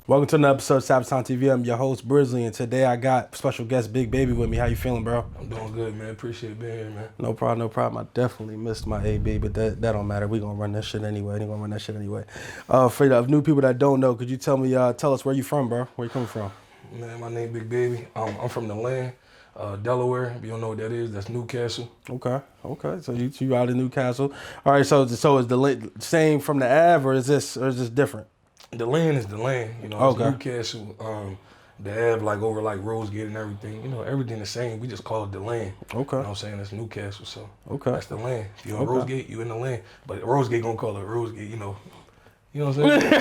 Welcome to another episode of Savagetimetv TV. I'm your host, Brizzly, and today I got special guest Big Baby with me. How you feeling, bro? I'm doing good, man. Appreciate being here, man. No problem, no problem. I definitely missed my AB, but that don't matter. We gonna run that shit anyway. For the new people that don't know, could you tell us where you from, bro? Where you coming from? Man, my name Big Baby. I'm from the land, Delaware. If you don't know what that is, that's Newcastle. Okay. So you out in Newcastle. All right. So is the same from the Ave, or is this different? The land is the land, you know. Okay. It's Newcastle. The Ave, like over like Rosegate and everything, you know, everything the same. We just call it the land. Okay. You know what I'm saying? That's Newcastle, so Okay. that's the land. If you're on Okay. Rosegate, you in the land. But Rosegate gonna call it Rosegate, you know. You know what I'm saying?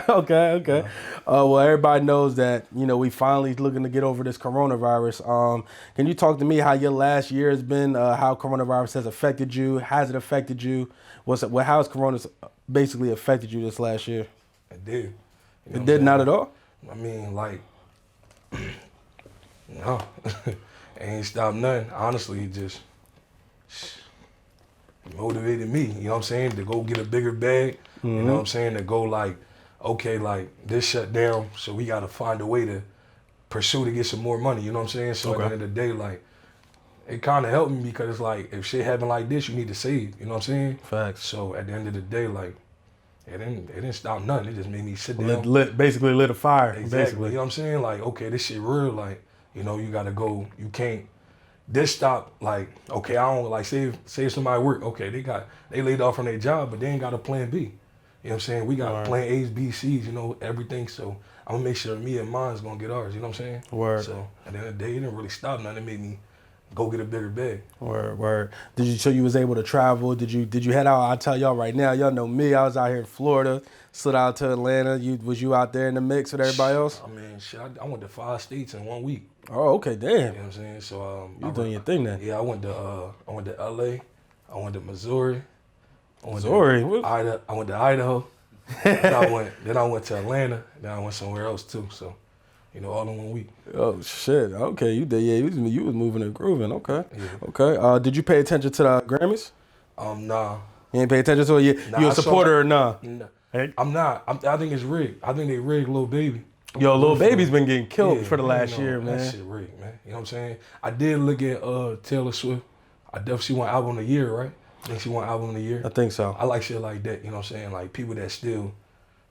So, Okay. Well, everybody knows that, we finally looking to get over this coronavirus. Can you talk to me how your last year has been, how coronavirus has affected you? Has it affected you? How has corona basically affected you this last year? it did. You know It what I'm did saying? not at all? I mean, like, no, it ain't stopped nothing. Honestly, it just motivated me, you know what I'm saying, to go get a bigger bag, you know what I'm saying, to go like, okay, like, this shut down, so we got to find a way to pursue to get some more money, you know what I'm saying? So Okay. at the end of the day, like, it kind of helped me because it's like, if shit happen like this, you need to save, you know what I'm saying? Facts. So at the end of the day, like, it didn't stop nothing. It just made me sit down. Basically lit a fire. Exactly. Basically. You know what I'm saying? Like, okay, this shit real. Like, you know, you gotta go. You can't. This stop. Like, okay, I don't like save somebody work. Okay, they laid off from their job, but they ain't got a plan B. You know what I'm saying? We got Word. plan A's, B's, C's. You know, everything. So I'm gonna make sure me and mine's gonna get ours. You know what I'm saying? Word. So at the end of the day, it didn't really stop nothing. It made me go get a bigger bag. Word. So you was able to travel? Did you head out? I tell y'all right now, y'all know me. I was out here in Florida, slid out to Atlanta. Was you out there in the mix with everybody else? I mean, shit, I went to 5 states in 1 week. Oh, okay, damn. You know what I'm saying? So You doing your thing then? Yeah, I went to LA, I went to Missouri, I went to Idaho, then I went to Atlanta, then I went somewhere else too. So, you know, all in 1 week. Oh shit. Okay, you did. Yeah, you was moving and grooving. Okay. Yeah. Okay. Did you pay attention to the Grammys? Nah. You ain't pay attention to it. You a supporter or nah? Nah. Hey. I'm not. I think it's rigged. I think they rigged Lil Baby. Yo, Lil Baby's been getting killed Yeah, for the last year, That man. shit rigged, man. You know what I'm saying? I did look at Taylor Swift. I definitely she won album of the year, right? I think she won album of the year. I think so. I like shit like that, you know what I'm saying? Like people that still,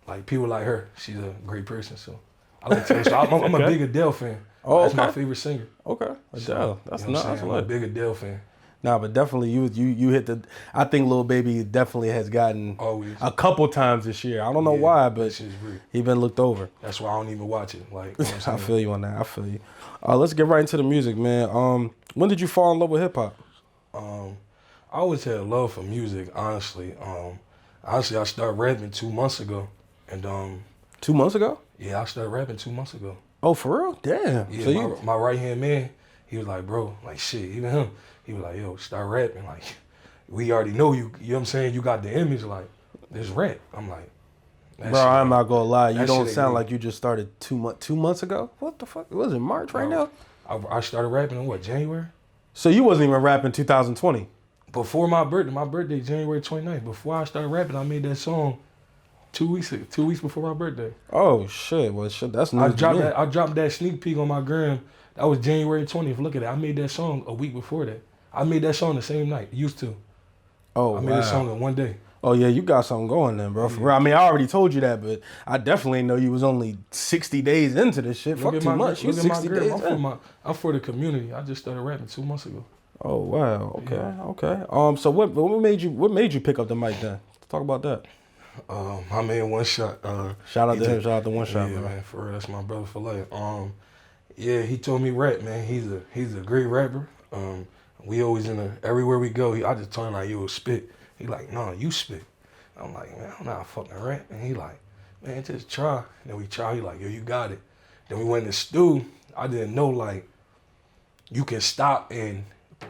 like people like her, she's a great person, so I like Taylor Swift. I'm a big Adele fan. Oh, That's okay. my favorite singer. Okay. So, Adele. That's you know what I'm nice. saying? I'm a big Adele fan. Nah, but definitely you hit the. I think Lil Baby definitely has gotten Always. a couple times this year. I don't know why, that but shit's great. he been looked over. That's why I don't even watch it. Like, you know what I'm I saying? feel you on that. I feel you. Let's get right into the music, man. When did you fall in love with hip hop? I always had a love for music, honestly. I started rapping 2 months ago, and 2 months ago? yeah, I started rapping 2 months ago. Oh, for real? Damn. Yeah, So my right hand man, he was like, bro, like shit, even him, he was like, yo, start rapping. Like, we already know you, you know what I'm saying? You got the image, like, this rap. I'm like, that bro, shit I'm ain't- not gonna lie. You that don't shit sound ain't like you just started 2 months ago. What the fuck? Was it March right now? I started rapping in what, January? So you wasn't even rapping 2020. Before my birthday, January 29th. Before I started rapping, I made that song 2 weeks before my birthday. Oh shit! Well, shit, that's news to me. I dropped that sneak peek on my gram. That was January 20th. Look at that. I made that song a week before that. I made that song the same night. Used to. Oh, I made that song in 1 day. Oh yeah, you got something going then, bro. For real. I mean, I already told you that, but I definitely didn't know you was only 60 days into this shit. Fuck too much. You 60 days in. I'm for the community. I just started rapping 2 months ago. Oh wow. Okay. So what made you pick up the mic then? Let's talk about that. My man One Shot. Shout out to him. Shout out to One Shot, yeah, bro. man. For real, that's my brother for life. Yeah, he told me rap, man. He's a great rapper. We always everywhere we go. I just told him like, yo, spit. He like, no, you spit. I'm like, man, I'm not fucking rap. And he like, man, just try. And then we try. He like, yo, you got it. Then we went in the stew. I didn't know like you can stop and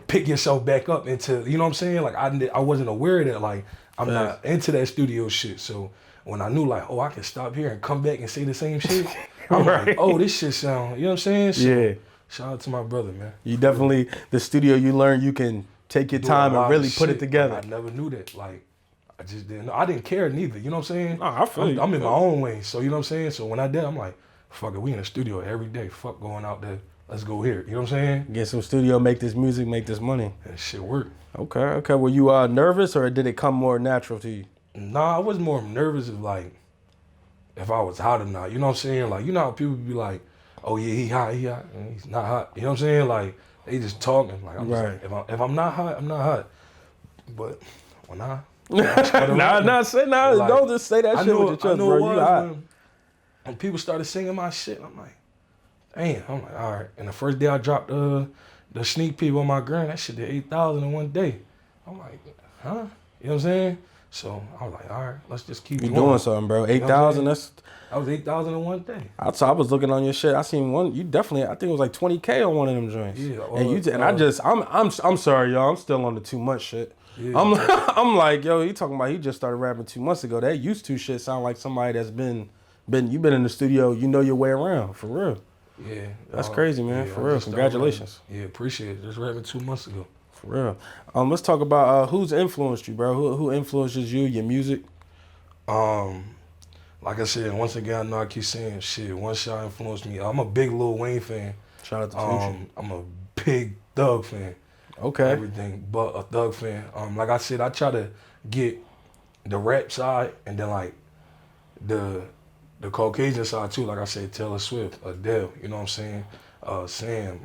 pick yourself back up into, you know what I'm saying? Like I wasn't aware of that. Like I'm not into that studio shit. So when I knew like, oh, I can stop here and come back and say the same shit, I'm like, oh, this shit sound, you know what I'm saying? So, Yeah. Shout out to my brother, man. You definitely, the studio, you learn you can take your time and really put it together. I never knew that. Like, I just didn't know. I didn't care neither. You know what I'm saying? Nah, I feel you. I'm in my own way. So you know what I'm saying? So when I did, I'm like, fuck it, we in the studio every day. Fuck going out there. Let's go here. You know what I'm saying? Get some studio, make this music, make this money. And shit worked. Okay. Were you nervous or did it come more natural to you? Nah, I was more nervous if I was hot or not. You know what I'm saying? Like, you know how people be like, oh yeah, he hot, and he's not hot. You know what I'm saying? Like, they just talking. Like, I'm just like, if I'm not hot, I'm not hot. But when I don't just say that shit with your chest, bro. You hot. When people started singing my shit, I'm like, damn. I'm like, all right. And the first day I dropped the sneak peek on my gram, that shit did 8,000 in one day. I'm like, huh? You know what I'm saying? So I was like, all right, let's just keep going. You doing something, bro. 8,000, that was 8,000 in one day. I was looking on your shit. I seen one. You definitely. I think it was like 20K on one of them joints. Yeah. I'm sorry, y'all. I'm still on the 2 month shit. Yeah. I'm like, yo, he talking about he just started rapping 2 months ago. That used to shit sound like somebody that's been you've been in the studio. You know your way around for real. Yeah. That's crazy, man. For real. Congratulations. Yeah, appreciate it. Just rapping 2 months ago. For real. Let's talk about who's influenced you, bro. Who influences you, your music? Like I said, once again, I know I keep saying shit. One shot influenced me. I'm a big Lil Wayne fan. Shout out to Future. I'm a big Thug fan. Okay. Everything but a Thug fan. Like I said, I try to get the rap side and then like the Caucasian side too. Like I said, Taylor Swift, Adele. You know what I'm saying? Sam.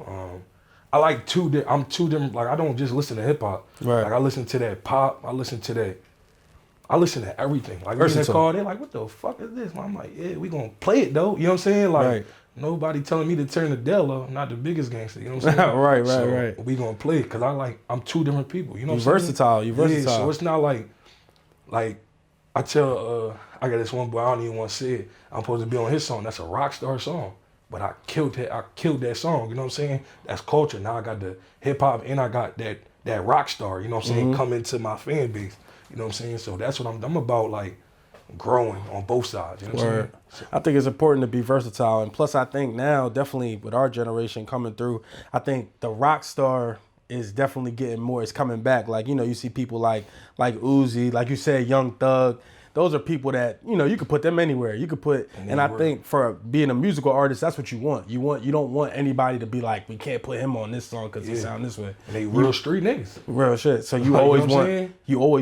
I like I'm two different. Like I don't just listen to hip hop. Right. Like I listen to that pop. I listen to everything. Like when they call, they're like, "What the fuck is this?" I'm like, "Yeah, we gonna play it though." You know what I'm saying? Like nobody telling me to turn the Dell up. I'm not the biggest gangster. You know what I'm saying? right. We gonna play it because I'm two different people. You know what I'm versatile. saying? You versatile. Yeah, so it's not like I tell I got this one boy. I don't even want to say it. I'm supposed to be on his song. That's a rock star song. But I killed that song, you know what I'm saying? That's culture. Now I got the hip hop and I got that rock star, you know what I'm saying, come into my fan base. You know what I'm saying? So that's what I'm about, like growing on both sides. You know what I'm saying? So, I think it's important to be versatile. And plus I think now, definitely with our generation coming through, I think the rock star is definitely getting more, it's coming back. Like, you know, you see people like Uzi, like you said, Young Thug. Those are people that, you know, you could put them anywhere. You could put, and I think for being a musical artist, that's what you want. You don't want anybody to be like, we can't put him on this song because he sound this way. And they real street niggas. Real shit. So you always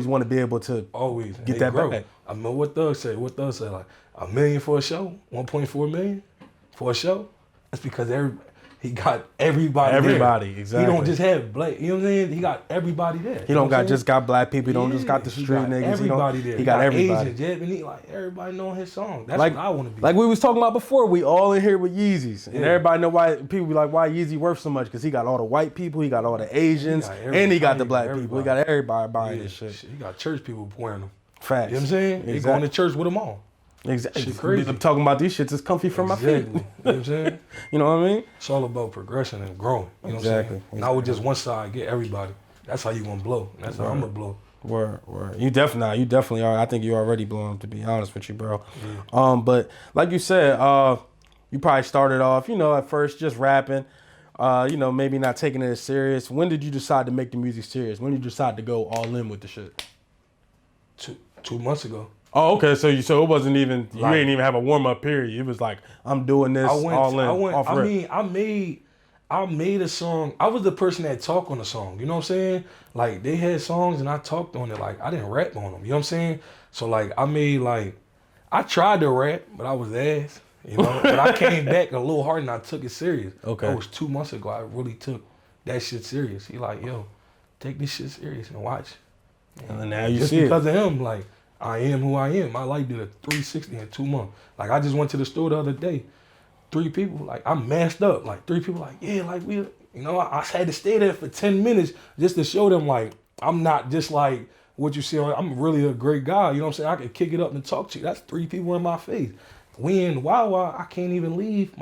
want to be able to get that back. I know what Thug say. Like $1 million for a show, 1.4 million for a show. That's because he got everybody there. Exactly. He don't just have black, you know what I'm saying? He got everybody there. He don't just got black people. He don't just got the street niggas. Everybody there. He got everybody. Asians, Japanese, like everybody knowing his song. That's what I want to be. Like we was talking about before, we all in here with Yeezys. And everybody know why people be like, why Yeezy worth so much? Because he got all the white people, he got all the Asians, and he got the black people. He got everybody buying this shit. He got church people wearing them. Facts. You know what I'm saying? They going to church with them all. Exactly. Shit crazy. I'm talking about these shits. It's comfy for my feet. You know what I'm saying? You know what I mean? It's all about progression and growing. You know what I'm saying? Not with just one side, get everybody. That's how you gonna blow. That's how I'm gonna blow. Word. You definitely are. I think you already blowing, to be honest with you, bro. Yeah. But like you said, you probably started off, you know, at first just rapping, you know, maybe not taking it as serious. When did you decide to make the music serious? When did you decide to go all in with the shit? 2 months ago. Oh, okay. So it wasn't even, you ain't even have a warm up period. It was like, I'm doing this all in. I made a song. I was the person that talked on the song. You know what I'm saying? Like they had songs and I talked on it. Like I didn't rap on them. You know what I'm saying? So like I tried to rap, but I was ass. You know, but I came back a little hard and I took it serious. Okay. That was 2 months ago. I really took that shit serious. He like, yo, take this shit serious and watch. And now you just see because of him, like. I am who I am. My life did a 360 in 2 months. Like I just went to the store the other day. 3 people, like I'm masked up. Like 3 people, like yeah, like we, you know, I had to stay there for 10 minutes just to show them like I'm not just like what you see. I'm really a great guy. You know what I'm saying? I can kick it up and talk to you. That's 3 people in my face. We in Wawa, I can't even leave.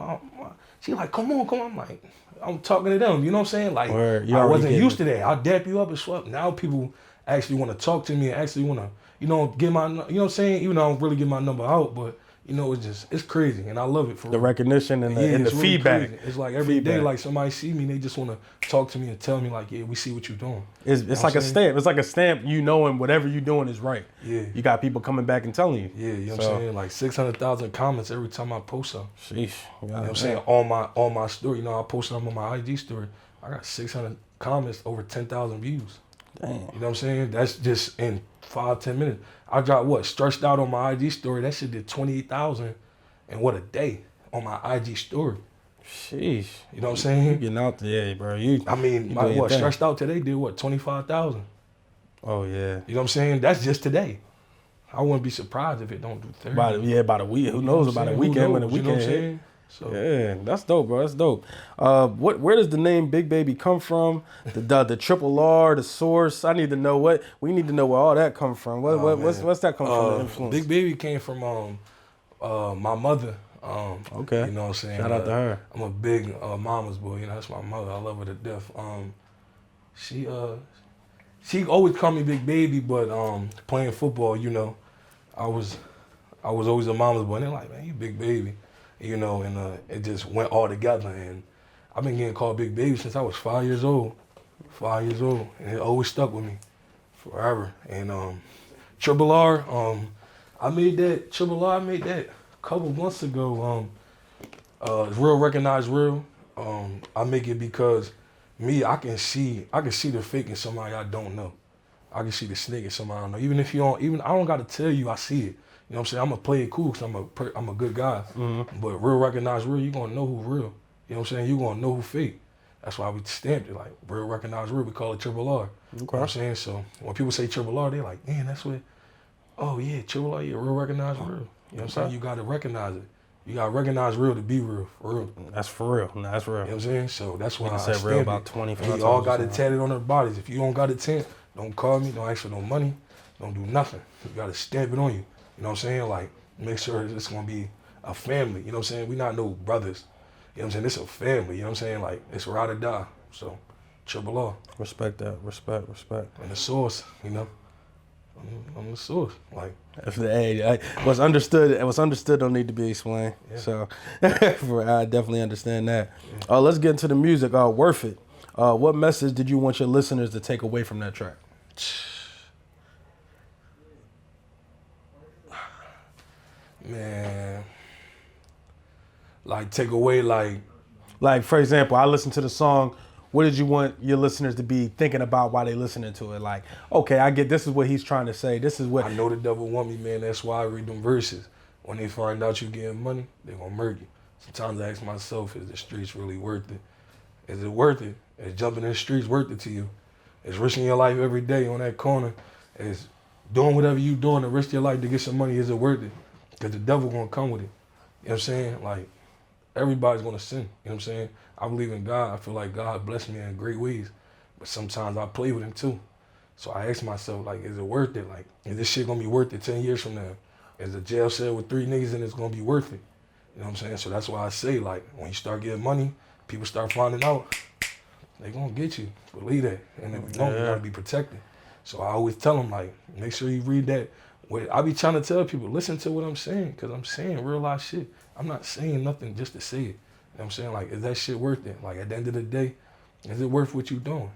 She like, come on. I'm like, I'm talking to them. You know what I'm saying? Like I wasn't used to that. I'll dap you up and swap. Now people actually want to talk to me and actually want to. You know, get my, you know what I'm saying? Even though I don't really get my number out, but you know, it's crazy, and I love it for The real. recognition and the it's really feedback. crazy. It's like every day, like somebody see me, they just want to talk to me and tell me like, yeah, we see what you're doing. It's like a stamp. It's like a stamp, you knowing whatever you're doing is right. Yeah. You got people coming back and telling you. Yeah, you know what I'm saying? Like 600,000 comments every time I post something. Sheesh. You know what I'm saying? On my story, you know, I post something on my IG story. I got 600 comments, over 10,000 views. Damn. You know what I'm saying? That's just in 5-10 minutes. I dropped what? Stretched out on my IG story. That shit did 28,000 in what, a day on my IG story. Sheesh. You know what I'm saying? You getting out there, bro. I mean, stretched out today did what? 25,000. Oh, yeah. You know what I'm saying? That's just today. I wouldn't be surprised if it don't do 30. About a week. Who knows about a weekend when the weekend hit? So. Yeah, that's dope, bro. That's dope. Where does the name Big Baby come from? The triple R, the source. I need to know we need to know where all that come from. What's that come from? The influence? Big Baby came from my mother. Okay. You know what I'm saying? Shout out to her. I'm a big mama's boy. You know, that's my mother. I love her to death. She always called me Big Baby, but playing football, you know, I was always a mama's boy. And they're like, man, you Big Baby. You know, and it just went all together. And I've been getting called Big Baby since I was 5 years old. 5 years old. And it always stuck with me forever. And Triple R, I made that a couple months ago. Real Recognize Real. I make it because I can see the fake in somebody I don't know. I can see the snake in somebody I don't know. Even I don't gotta tell you, I see it. You know what I'm saying? I'm gonna play it cool because I'm a good guy. Mm-hmm. But Real Recognize Real, you gonna know who real. You know what I'm saying? You gonna know who fake. That's why we stamped it like Real Recognize Real. We call it Triple R. Okay. You know what I'm saying? So when people say Triple R, they like, man, that's what. Oh yeah, Triple R, yeah, Real Recognize Real. You know what I'm saying? You gotta recognize it. You gotta recognize real to be real, for real. That's for real. No, that's real. You know what I'm saying? So that's why I said real about 25 times. We all got it tatted on our bodies. If you don't got it tatted, don't call me. Don't ask for no money. Don't do nothing. You gotta stamp it on you. You know what I'm saying? Like, make sure it's gonna be a family. You know what I'm saying? We not no brothers. You know what I'm saying? It's a family. You know what I'm saying? Like, it's ride or die. So, Triple R. Respect that. Respect. And the source, you know? I'm the source. Like, what's understood don't need to be explained. Yeah. So, I definitely understand that. Yeah. Let's get into the music. Worth It. What message did you want your listeners to take away from that track? Man, like take away like for example, I listened to the song. What did you want your listeners to be thinking about while they listening to it? Like, okay, I get this is what he's trying to say. This is what I know the devil want me, man. That's why I read them verses. When they find out you getting money, they gonna murk you. Sometimes I ask myself, is the streets really worth it? Is it worth it? Is jumping in the streets worth it to you? Is risking your life every day on that corner? Is doing whatever you doing to risk your life to get some money, is it worth it? Because the devil gonna come with it. You know what I'm saying? Like, everybody's gonna sin. You know what I'm saying? I believe in God. I feel like God blessed me in great ways. But sometimes I play with him too. So I ask myself, like, is it worth it? Like, is this shit gonna be worth it 10 years from now? Is a jail cell with 3 niggas in it's gonna be worth it? You know what I'm saying? So that's why I say, like, when you start getting money, people start finding out, they gonna get you. Believe that. And if you don't, you gotta be protected. So I always tell them, like, make sure you read that. I be trying to tell people, listen to what I'm saying, because I'm saying real life shit. I'm not saying nothing just to say it. You know what I'm saying? Like, is that shit worth it? Like, at the end of the day, is it worth what you doing?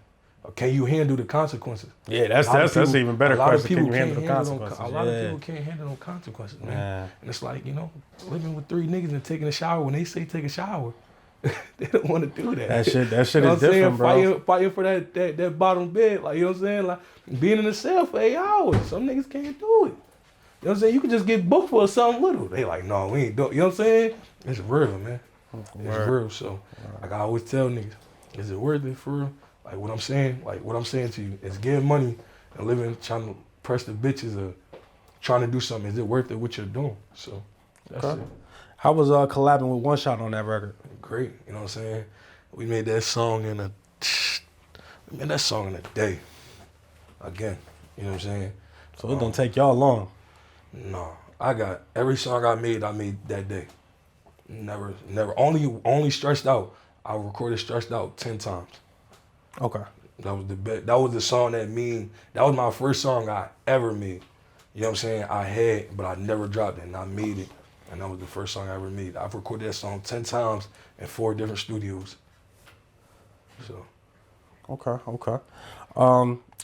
Or can you handle the consequences? Yeah, that's an even better question. Can you handle the consequences? A lot of people can't handle no consequences, man. Yeah. And it's like, you know, living with 3 niggas and taking a shower, when they say take a shower, they don't want to do that. That shit you know is different, bro. Fighting for that bottom bed, like, you know what I'm saying? Like, being in the cell for 8 hours. Some niggas can't do it. You know what I'm saying? You can just get booked for something little. They like, no, we ain't doing. You know what I'm saying? It's real, man. It's real. So, like I always tell niggas, is it worth it for real? Like what I'm saying to you is getting money and living, trying to press the bitches or trying to do something. Is it worth it what you're doing? So, that's it. How was collabing with One Shot on that record? Great. You know what I'm saying? We made that song in a day. Again. You know what I'm saying? So it don't take y'all long. No, I got every song I made that day. Never. Only Stressed Out. I recorded Stressed Out 10 times. Okay. That was the best. That was the song that was my first song I ever made. You know what I'm saying? I had, but I never dropped it, and I made it. And that was the first song I ever made. I've recorded that song 10 times in 4 different studios. So. Okay.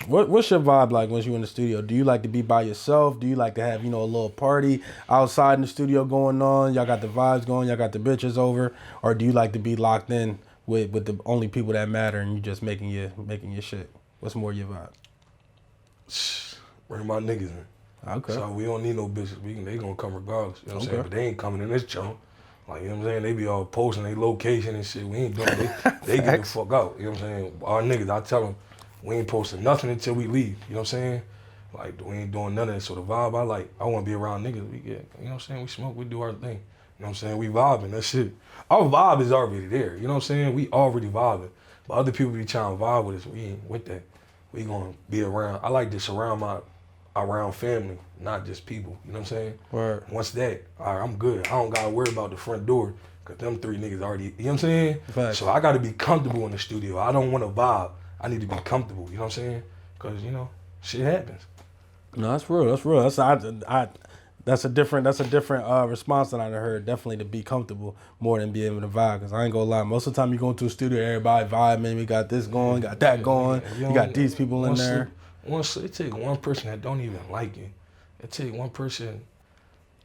What's your vibe like once you're in the studio? Do you like to be by yourself? Do you like to have, a little party outside in the studio going on? Y'all got the vibes going, y'all got the bitches over? Or do you like to be locked in with the only people that matter and you just making your shit? What's more your vibe? Bring my niggas in. Okay. So we don't need no bitches. They gonna come regardless. You know what I'm saying? But they ain't coming in this joint. Like, you know what I'm saying? They be all posting their location and shit. We ain't doing it. They get the fuck out. You know what I'm saying? Our niggas, I tell them, we ain't posting nothing until we leave. You know what I'm saying? Like, we ain't doing none of that. So the vibe I want to be around niggas. We get, you know what I'm saying? We smoke, we do our thing. You know what I'm saying? We vibing, that shit. Our vibe is already there. You know what I'm saying? We already vibing. But other people be trying to vibe with us. We ain't with that. We gonna be around. I like to surround around family, not just people. You know what I'm saying? Word. Once that, all right, I'm good. I don't gotta worry about the front door because them 3 niggas already, you know what I'm saying? Facts. So I gotta be comfortable in the studio. I don't want to vibe. I need to be comfortable. You know what I'm saying? Because, shit happens. No, that's real. That's a different response that I heard. Definitely to be comfortable more than be able to vibe. Because I ain't gonna lie, most of the time you go into a studio, everybody vibing. We got this going, got that going. You got these people in there. It take one person that don't even like you. It take one person.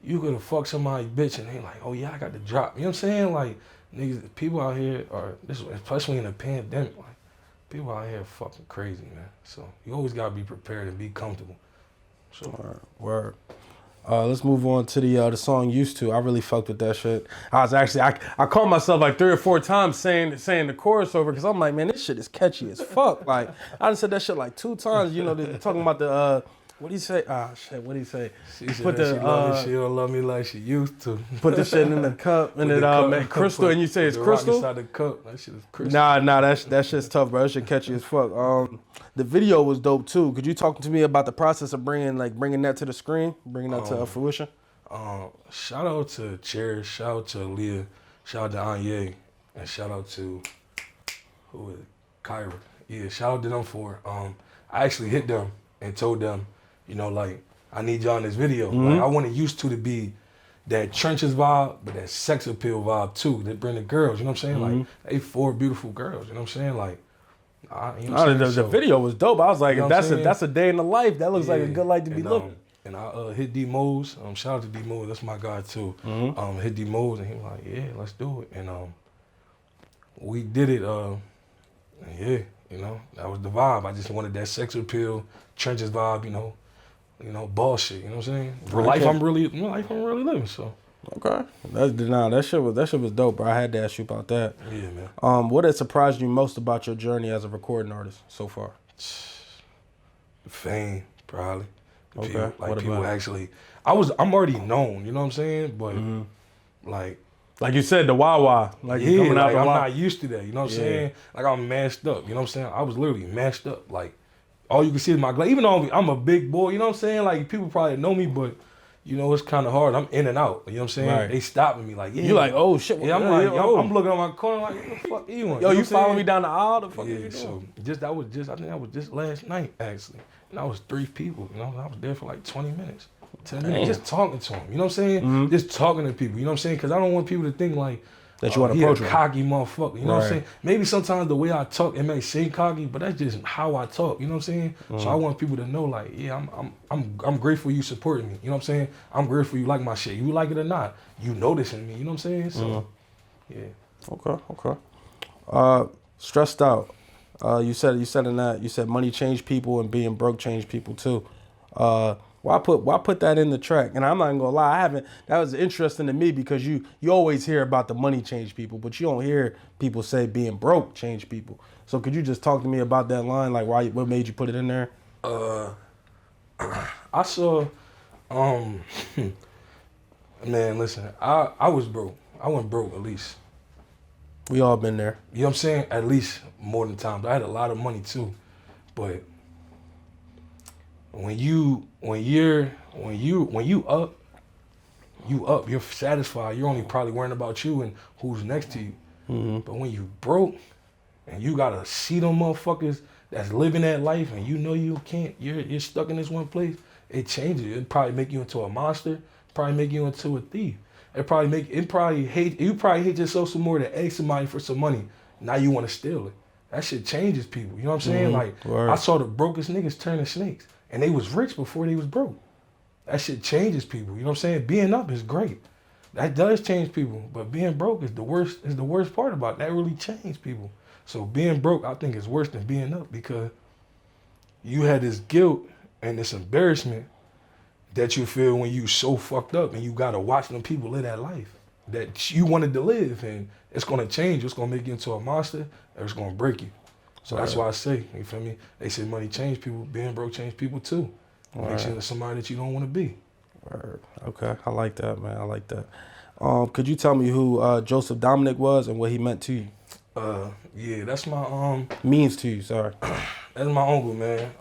You could have fucked somebody bitch and they like, oh yeah, I got the drop. You know what I'm saying? Like, niggas, people out here especially in the pandemic, like, people out here fucking crazy, man. So you always gotta be prepared and be comfortable. So. Word. Let's move on to the song "Used To." I really fucked with that shit. I was actually I called myself like 3 or 4 times saying the chorus over because I'm like, man, this shit is catchy as fuck. Like I done said that shit like 2 times. They're talking about the what do you say? Ah shit, what do you say? She said she don't love me like she used to. Put the shit in the cup and it make crystal and you say it's crystal. Inside the cup, that shit is crystal. Nah, that shit's tough, bro. That shit catchy as fuck. The video was dope too. Could you talk to me about the process of bringing that to the screen, bringing that to fruition? Shout out to Cherish, shout out to Leah, shout out to Anye, and shout out to who is it? Kyra. Yeah, shout out to them for. I actually hit them and told them, like, I need y'all in this video. Mm-hmm. Like, I wanted Used To be that trenches vibe, but that sex appeal vibe too. That bring the girls, you know what I'm saying? Mm-hmm. Like, they 4 beautiful girls, you know what I'm saying? Like, the video was dope. I was like, if that's a day in the life, that looks like a good light to be looking. And I hit D Mose. Shout out to D Mose. That's my guy too. Mm-hmm. Hit D Mose, and he was like, "Yeah, let's do it." And we did it. That was the vibe. I just wanted that sex appeal, trenches vibe. Ball shit. You know what I'm saying? Life I'm really living. So. Okay. That shit was dope, bro. I had to ask you about that. Yeah, man. What has surprised you most about your journey as a recording artist so far? Fame, probably. Okay. People actually. I'm already known. You know what I'm saying? But like you said, the Wawa. Like yeah, coming out I'm Wawa. not used to that. You know what I'm saying? Like I'm mashed up. You know what I'm saying? I was literally mashed up. Like all you can see is my glass. Even though I'm a big boy, you know what I'm saying? Like people probably know me, but. It's kind of hard. I'm in and out. You know what I'm saying? Right. They stopping me like, yeah. You like, oh shit. Yeah, I'm looking on my corner like, what the fuck you want? Yo, you following me down the aisle? The fuck you doing? So I think that was just last night actually. And I was 3 people. I was there for like 20 minutes, 10 minutes, just talking to them. You know what I'm saying? Mm-hmm. Just talking to people. You know what I'm saying? Because I don't want people to think like that you want to approach a cocky motherfucker. You know what I'm saying? Maybe sometimes the way I talk, it may seem cocky, but that's just how I talk. You know what I'm saying? Mm-hmm. So I want people to know, like, yeah, I'm grateful you supporting me. You know what I'm saying? I'm grateful you like my shit. You like it or not, you noticing me. You know what I'm saying? So, yeah. Okay. Stressed out. You said money changed people and being broke changed people too. Why put that in the track? And I'm not gonna lie, that was interesting to me because you always hear about the money change people, but you don't hear people say being broke change people. So could you just talk to me about that line? Like what made you put it in there? I saw man, listen, I was broke. I went broke at least. We all been there. You know what I'm saying? At least more than times. I had a lot of money too. But when you up, you're satisfied. You're only probably worrying about you and who's next to you. Mm-hmm. But when you broke and you gotta see them motherfuckers that's living that life and you can't, you're stuck in this one place, it changes. It probably make you into a monster, probably make you into a thief. You probably hate yourself some more to ask somebody for some money. Now you want to steal it. That shit changes people. You know what I'm saying? Like, Word. I saw the brokest niggas turning snakes. And they was rich before they was broke. That shit changes people. You know what I'm saying? Being up is great. That does change people. But being broke is the worst part about it. That really changed people. So being broke, I think, is worse than being up because you had this guilt and this embarrassment that you feel when you so fucked up and you gotta watch them people live that life that you wanted to live, and it's gonna change. It's gonna make you into a monster, or it's gonna break you. So that's why I say, you feel me? They say money change people. Being broke change people too. Makes you into somebody that you don't want to be. Word. Okay, I like that, man. I like that. Could you tell me who Joseph Dominic was and what he meant to you? Yeah, that's my Means to you. Sorry. That's my uncle, man.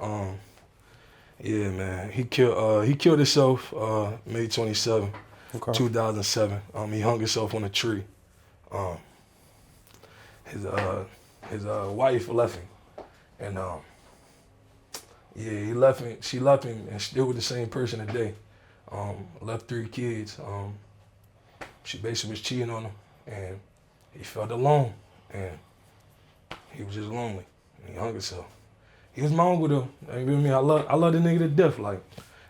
Yeah, man. He killed himself May 27, 2007. He hung himself on a tree. His wife left him, and yeah, he left him. She left him, and still with the same person today. Left 3 kids. She basically was cheating on him, and he felt alone, and he was just lonely. And he hung himself. He was my uncle though. You know what I mean? I love the nigga to death. Like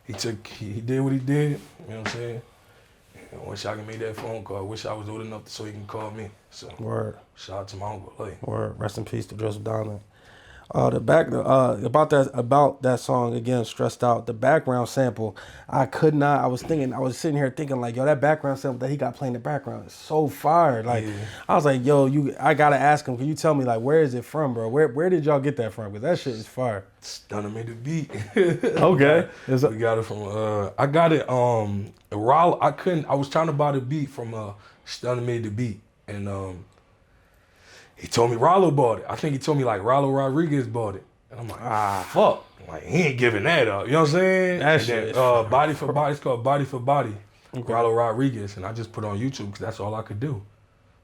he did what he did. You know what I'm saying? And I wish I could make that phone call. I wish I was old enough so he can call me. So Word. Shout out to my uncle. Like, Word. Rest in peace to Joseph Dominic. About that song again, Stressed Out, the background sample, I was sitting here thinking like, yo, that background sample that he got playing in the background is so fire. Like, yeah. I was like, yo, I gotta ask him, can you tell me like, where is it from, bro? Where did y'all get that from? Because that shit is fire. Stunner made the beat. Okay. We got it from, I got it, I was trying to buy the beat from Stunner made the beat, and he told me Rollo bought it. I think he told me like Rollo Rodriguez bought it. And I'm like, fuck. Like, he ain't giving that up. You know what I'm saying? That shit. Body for Body, it's called Body for Body. Okay. Rollo Rodriguez. And I just put it on YouTube because that's all I could do.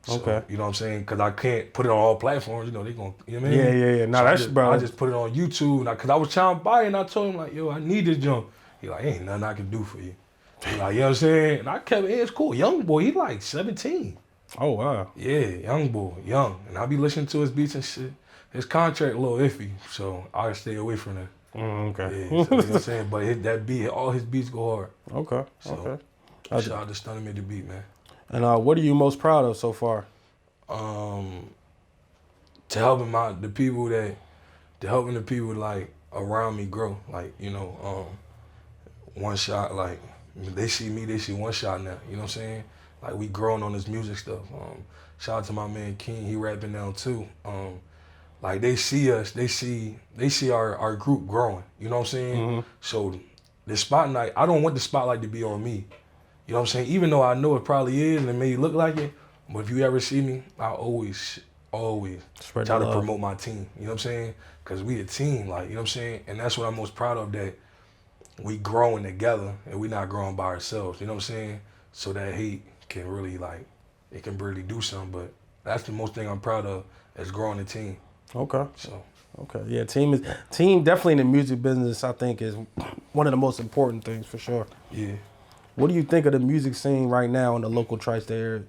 So, okay. You know what I'm saying? Because I can't put it on all platforms. You know, they going to, you know what I mean? Yeah. No, so I just put it on YouTube because I was trying to buy it and I told him like, yo, I need this jump. He like, ain't nothing I can do for you. He like, you know what I'm saying? And I kept it, it's cool. Young boy, he like 17. Oh, wow. Yeah, young boy, young. And I be listening to his beats and shit. His contract a little iffy, so I stay away from that. Okay. Yeah, so, you know what I'm saying? But that beat, all his beats go hard. Okay, so, shout out to Stunner made the beat, man. And what are you most proud of so far? To helping the people like around me grow. Like, you know, one shot, like, they see me, they see one shot now. You know what I'm saying? Like, we growing on this music stuff. Shout out to my man King, he rapping now too. Like, they see us, they see our group growing. You know what I'm saying? Mm-hmm. So the spotlight, I don't want the spotlight to be on me. You know what I'm saying? Even though I know it probably is and it may look like it, but if you ever see me, I always try to promote my team. You know what I'm saying? Because we a team, like, you know what I'm saying? And that's what I'm most proud of, that we growing together and we not growing by ourselves. You know what I'm saying? So that hate can really, like, it can really do something. But that's the most thing I'm proud of, is growing the team. Okay. So. Okay. Yeah, team definitely in the music business, I think, is one of the most important things for sure. Yeah. What do you think of the music scene right now in the local tri-state area?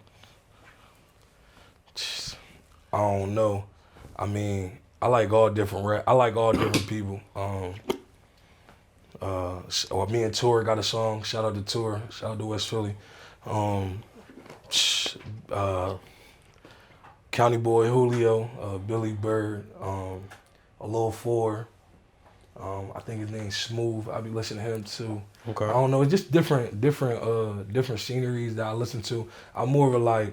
I don't know. I mean, I like all different rap. I like all different people. Me and Tour got a song. Shout out to Tour. Shout out to West Philly. County Boy Julio, Billy Bird, a Lil 4. I think his name's Smooth. I be listening to him too. Okay. I don't know. It's just different sceneries that I listen to. I'm more of a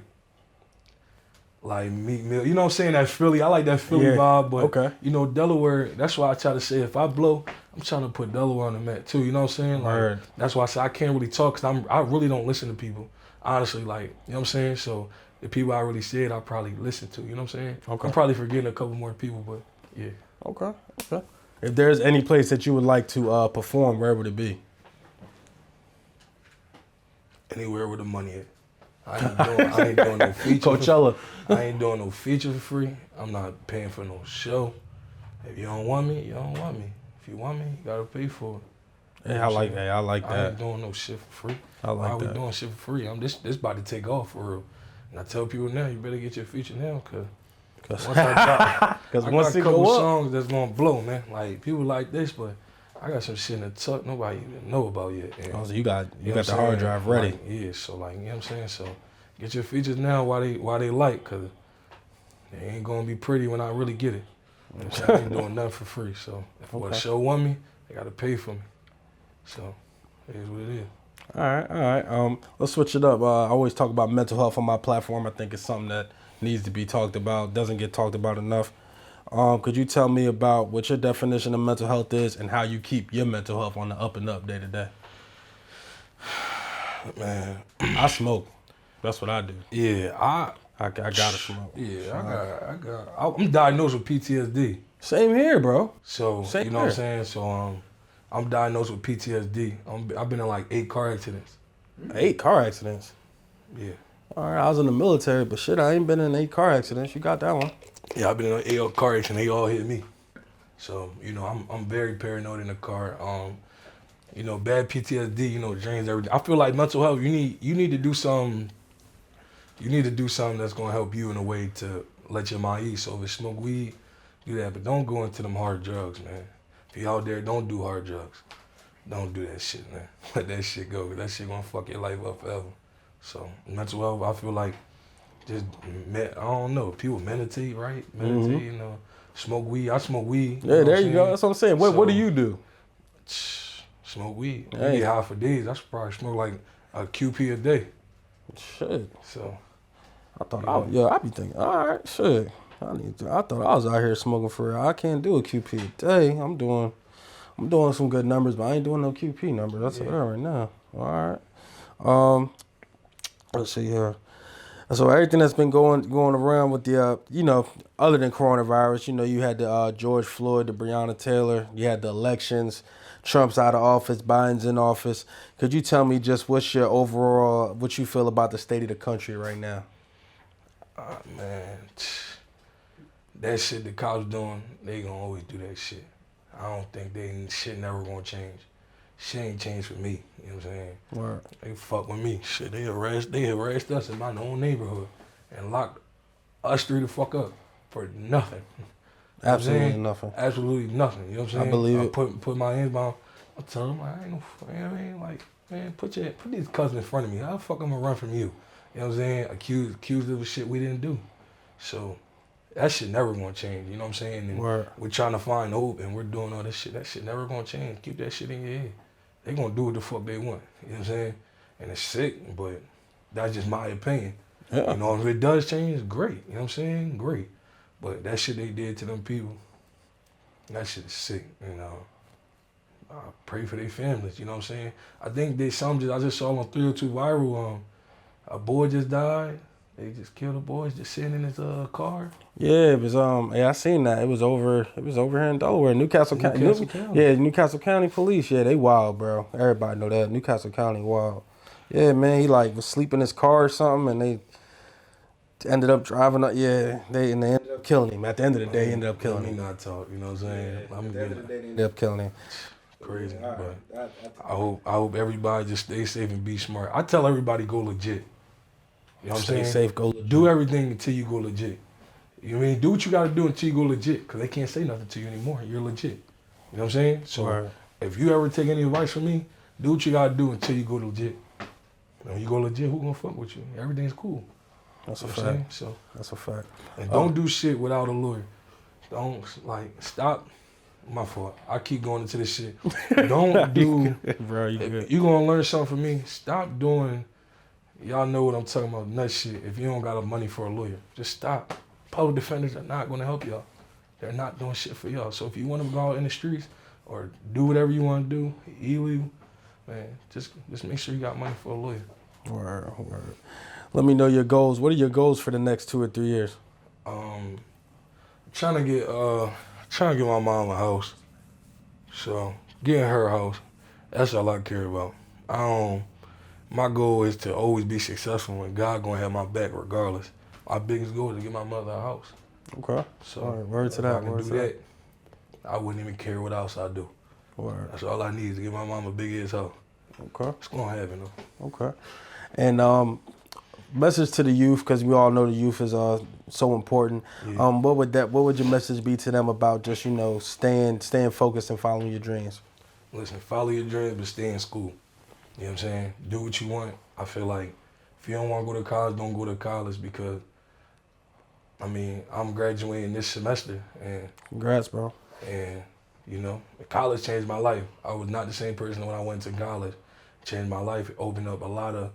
like Meek Mill. You know what I'm saying? That Philly. I like that Philly vibe. But you know, Delaware. That's why I try to say, if I blow, I'm trying to put Delaware on the map too. You know what I'm saying? Like, that's why I say I can't really talk, because I really don't listen to people. Honestly, like, you know what I'm saying? So the people I really said, I probably listen to. You know what I'm saying? Okay. I'm probably forgetting a couple more people, but yeah. Okay. If there's any place that you would like to perform, where would it be? Anywhere with the money at. I ain't doing no feature. Coachella. I ain't doing no feature for free. I'm not paying for no show. If you don't want me, you don't want me. If you want me, you gotta pay for it. Yeah, I like I that. ain't doing no shit for free. I like Why we that. doing shit for free? This about to take off for real. And I tell people now, you better get your feature now, cause once I drop, Because I once got a it couple go up, songs that's gonna blow, man. Like people like this, but I got some shit in the tuck nobody even know about yet. And, oh, so you got know the what I'm hard saying? drive ready. Like, yeah, so like, you know what I'm saying? So get your features now while they like, cause they ain't gonna be pretty when I really get it. You know what I'm saying? I ain't doing nothing for free. So if what show want me, they gotta pay for me. So it is what it is. All right. Let's switch it up. I always talk about mental health on my platform. I think it's something that needs to be talked about. Doesn't get talked about enough. Could you tell me about what your definition of mental health is and how you keep your mental health on the up and up day to day? Man, I smoke. That's what I do. yeah, I gotta smoke. Yeah, I'm diagnosed with PTSD. Same here, bro. So Same you know here. what I'm saying. So I'm diagnosed with PTSD. I've been in like 8 car accidents. 8 car accidents. Yeah. All right, I was in the military, but shit, I ain't been in 8 car accidents. You got that one. Yeah, I've been in 8 car accidents. They all hit me. So you know, I'm very paranoid in the car. You know, bad PTSD. You know, drains everything. I feel like mental health. You need to do something. You need to do something that's gonna help you in a way to let your mind ease. So if it's smoke weed, do that, but don't go into them hard drugs, man. If you out there, don't do hard drugs. Don't do that shit, man. Let that shit go. 'Cause that shit gonna fuck your life up forever. So mental health, I feel like just I don't know. People meditate, right? Meditate, you know. Smoke weed. I smoke weed. Yeah, there you go. That's what I'm saying. What do you do? Smoke weed. Hey. I get high for days. I should probably smoke like a QP a day. Shit. So I thought, I be thinking, all right, shit. I thought I was out here smoking for real. I can't do a QP a day. I'm doing some good numbers, but I ain't doing no QP numbers. That's all right now. All right. Let's see here. So everything that's been going around with the, other than coronavirus, you had the George Floyd, the Breonna Taylor, you had the elections, Trump's out of office, Biden's in office. Could you tell me just what's your overall, what you feel about the state of the country right now? Man, that shit the cops doing, they gonna always do that shit. I don't think shit never gonna change. Shit ain't changed for me, you know what I'm saying? Word. They fuck with me. Shit, they harassed us in my own neighborhood and locked us 3 the fuck up for nothing. Absolutely nothing. Absolutely nothing. You know what I'm saying? I believe it. Put my hands behind. I tell them, I ain't no, man, like, man, put these cousins in front of me. How the fuck I'm gonna run from you? You know what I'm saying? Accused of shit we didn't do. So that shit never gonna change. You know what I'm saying? And Word. we're trying to find hope and we're doing all this shit. That shit never gonna change. Keep that shit in your head. They gonna do what the fuck they want. You know what I'm saying? And it's sick, but that's just my opinion. Yeah. You know, if it does change, great. You know what I'm saying? Great. But that shit they did to them people, that shit is sick. You know, I pray for their families. You know what I'm saying? I think I just saw on 302 viral. A boy just died. They just killed a boy just sitting in his car. Yeah, it was yeah, I seen that. It was over here in Delaware, Newcastle County. Yeah, Newcastle County Police. Yeah, they wild, bro. Everybody know that. Newcastle County wild. Yeah, man, he was sleeping in his car or something, and they ended up driving up. Yeah, they ended up killing him. At the end of the day, ended up killing him. Not talk, you know what I'm saying? Yeah, at the end of the day, they ended up killing him. Crazy, but I hope everybody just stay safe and be smart. I tell everybody go legit. You know what I'm saying? Stay safe, go legit. Do everything until you go legit. You know what I mean? Do what you got to do until you go legit, because they can't say nothing to you anymore. You're legit. You know what I'm saying? So if you ever take any advice from me, do what you got to do until you go legit. When you go legit, who gonna fuck with you? Everything's cool. That's a you know fact. So that's a fact. And don't do shit without a lawyer. Don't stop. My fault. I keep going into this shit. Don't do. Bro, you good. If you gonna learn something from me, stop doing. Y'all know what I'm talking about, nut shit. If you don't got money for a lawyer, just stop. Public defenders are not gonna help y'all. They're not doing shit for y'all. So if you want to go out in the streets or do whatever you want to do, illegal, man, just make sure you got money for a lawyer. Word. Let me know your goals. What are your goals for the next 2 or 3 years? Trying to get my mom a house. So getting her a house, that's all I care about. My goal is to always be successful, and God gonna have my back regardless. My biggest goal is to get my mother a house. Okay. So all right, word to that. If I can do that, I wouldn't even care what else I do. Word. That's all I need is to get my mama a big ass house. Okay. It's gonna happen though. Okay. And message to the youth, because we all know the youth is so important. Yeah. What would your message be to them about just, you know, staying focused and following your dreams? Listen, follow your dreams, but stay in school. You know what I'm saying? Do what you want. I feel like if you don't want to go to college, don't go to college, because I mean, I'm graduating this semester, and Congrats, bro. And, you know, college changed my life. I was not the same person when I went to college. It changed my life. It opened up a lot of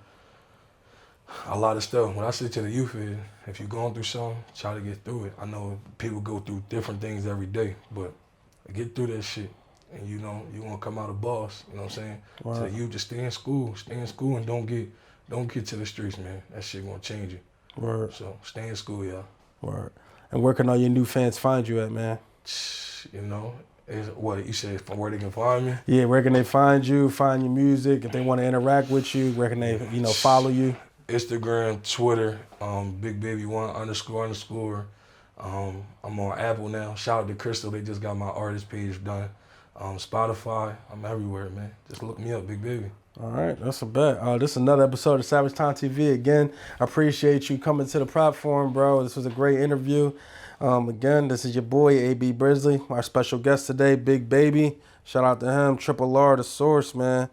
stuff. When I say to the youth is, if you're going through something, try to get through it. I know people go through different things every day, but get through that shit. And you know, you're gonna come out a boss, you know what I'm saying? Wow. To the youth, just stay in school and don't get to the streets, man. That shit gonna change you. Word. So stay in school, y'all. Word. And where can all your new fans find you at, man? You know, is what you said, from where they can find me? Yeah, where can they find you, find your music? If they want to interact with you, where can they, you know, follow you? Instagram, Twitter, BigBaby1__. I'm on Apple now. Shout out to Crystal, they just got my artist page done. Spotify, I'm everywhere, man. Just look me up, Big Baby. All right, that's a bet. This is another episode of Savagetimetv TV. Again, I appreciate you coming to the platform, bro. This was a great interview. Again, this is your boy, AB Brisley. Our special guest today, Big Baby. Shout out to him, Triple R, the source, man.